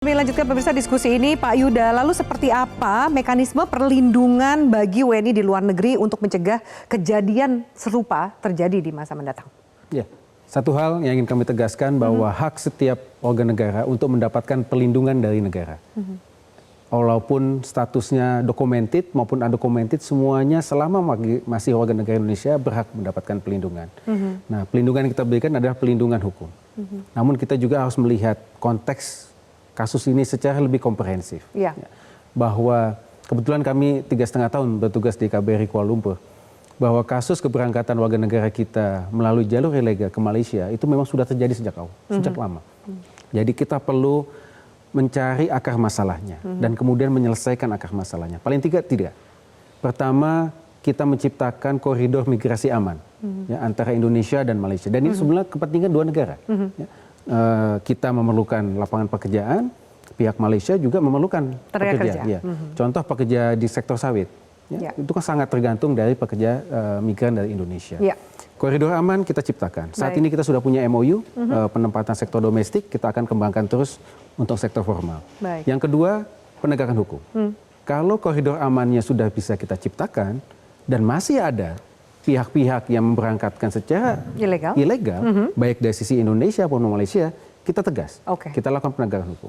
Kami lanjutkan pemirsa diskusi ini, Pak Yuda. Lalu seperti apa mekanisme perlindungan bagi WNI di luar negeri untuk mencegah kejadian serupa terjadi di masa mendatang? Ya, satu hal yang ingin kami tegaskan bahwa hak setiap warga negara untuk mendapatkan perlindungan dari negara. Walaupun statusnya documented maupun undocumented, semuanya selama masih warga negara Indonesia berhak mendapatkan perlindungan. Nah, perlindungan yang kita berikan adalah perlindungan hukum. Namun kita juga harus melihat konteks kasus ini secara lebih komprehensif. Ya. Bahwa kebetulan kami 3,5 tahun bertugas di KBRI Kuala Lumpur. Bahwa kasus keberangkatan warga negara kita melalui jalur ilegal ke Malaysia itu memang sudah terjadi sejak awal, sejak lama. Jadi kita perlu mencari akar masalahnya dan kemudian menyelesaikan akar masalahnya. Paling tidak. Pertama, kita menciptakan koridor migrasi aman ya, antara Indonesia dan Malaysia. Dan ini sebenarnya kepentingan dua negara. Ya. Kita memerlukan lapangan pekerjaan, pihak Malaysia juga memerlukan pekerja. Ya. Contoh pekerja di sektor sawit, ya. Itu kan sangat tergantung dari pekerja migran dari Indonesia. Ya. Koridor aman kita ciptakan. Saat ini kita sudah punya MOU penempatan sektor domestik, kita akan kembangkan terus untuk sektor formal. Yang kedua, penegakan hukum. Kalau koridor amannya sudah bisa kita ciptakan dan masih ada pihak-pihak yang memberangkatkan secara ilegal, baik dari sisi Indonesia maupun Malaysia, kita tegas. Kita lakukan penegakan hukum.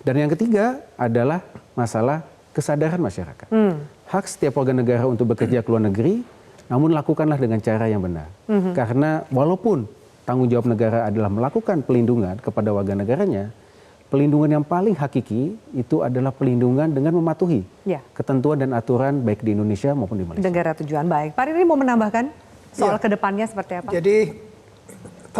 Dan yang ketiga adalah masalah kesadaran masyarakat. Hak setiap warga negara untuk bekerja ke luar negeri, namun lakukanlah dengan cara yang benar. Karena walaupun tanggung jawab negara adalah melakukan pelindungan kepada warga negaranya, pelindungan yang paling hakiki itu adalah pelindungan dengan mematuhi ketentuan dan aturan baik di Indonesia maupun di Malaysia. Negara tujuan, baik. Pak Riri mau menambahkan soal kedepannya seperti apa? Jadi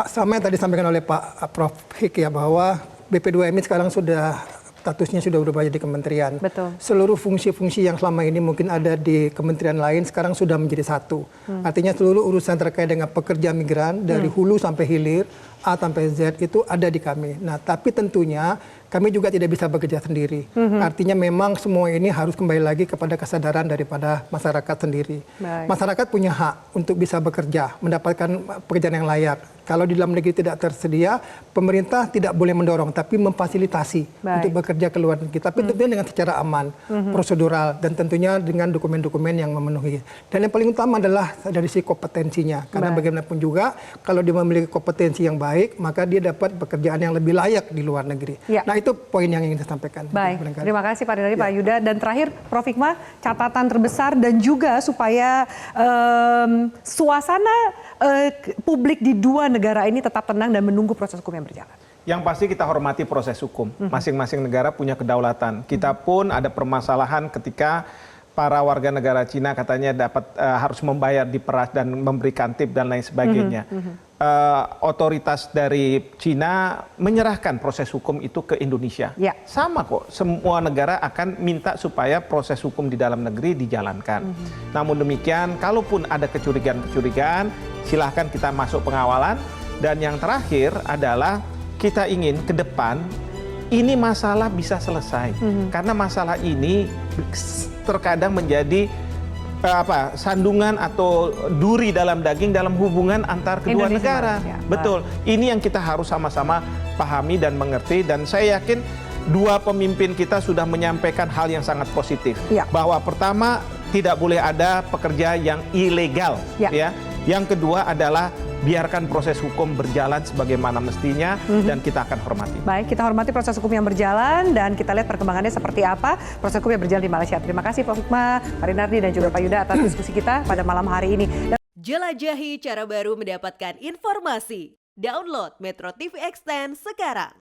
sama yang tadi disampaikan oleh Pak Prof. Hik ya, bahwa BP2MI sekarang statusnya sudah berubah jadi kementerian. Betul. Seluruh fungsi-fungsi yang selama ini mungkin ada di kementerian lain sekarang sudah menjadi satu. Artinya seluruh urusan terkait dengan pekerja migran dari hulu sampai hilir, A sampai Z itu ada di kami. Nah, tapi tentunya kami juga tidak bisa bekerja sendiri. Artinya memang semua ini harus kembali lagi kepada kesadaran daripada masyarakat sendiri. Masyarakat punya hak untuk bisa bekerja, mendapatkan pekerjaan yang layak. Kalau di dalam negeri tidak tersedia, pemerintah tidak boleh mendorong, tapi memfasilitasi untuk bekerja ke luar negeri. Tapi tentunya dengan secara aman, prosedural, dan tentunya dengan dokumen-dokumen yang memenuhi. Dan yang paling utama adalah dari sisi kompetensinya. Karena bagaimanapun juga, kalau dia memiliki kompetensi yang baik, maka dia dapat pekerjaan yang lebih layak di luar negeri. Nah, itu poin yang ingin saya sampaikan. Baik, terima kasih Pak Riri, Pak Yuda. Dan terakhir, Prof. Hikmah, catatan terbesar dan juga supaya suasana publik di dua negara ini tetap tenang dan menunggu proses hukum yang berjalan. Yang pasti kita hormati proses hukum. Masing-masing negara punya kedaulatan. Kita pun ada permasalahan ketika para warga negara Cina katanya harus membayar diperas dan memberikan tip dan lain sebagainya. Otoritas dari Cina menyerahkan proses hukum itu ke Indonesia. Sama kok, semua negara akan minta supaya proses hukum di dalam negeri dijalankan. Namun demikian, kalaupun ada kecurigaan-kecurigaan, silahkan kita masuk pengawalan. Dan yang terakhir adalah kita ingin ke depan ini masalah bisa selesai. Karena masalah ini terkadang menjadi sandungan atau duri dalam daging dalam hubungan antar kedua negara. Betul. Ini yang kita harus sama-sama pahami dan mengerti, dan saya yakin dua pemimpin kita sudah menyampaikan hal yang sangat positif. Bahwa pertama, tidak boleh ada pekerja yang ilegal. Yang kedua adalah biarkan proses hukum berjalan sebagaimana mestinya dan kita akan hormati. Baik, kita hormati proses hukum yang berjalan dan kita lihat perkembangannya seperti apa proses hukum yang berjalan di Malaysia. Terima kasih Prof. Hikmah, Pak Rinardi dan juga Pak Yuda atas diskusi kita pada malam hari ini. Jelajahi cara baru mendapatkan informasi. Download Metro TV Extend sekarang.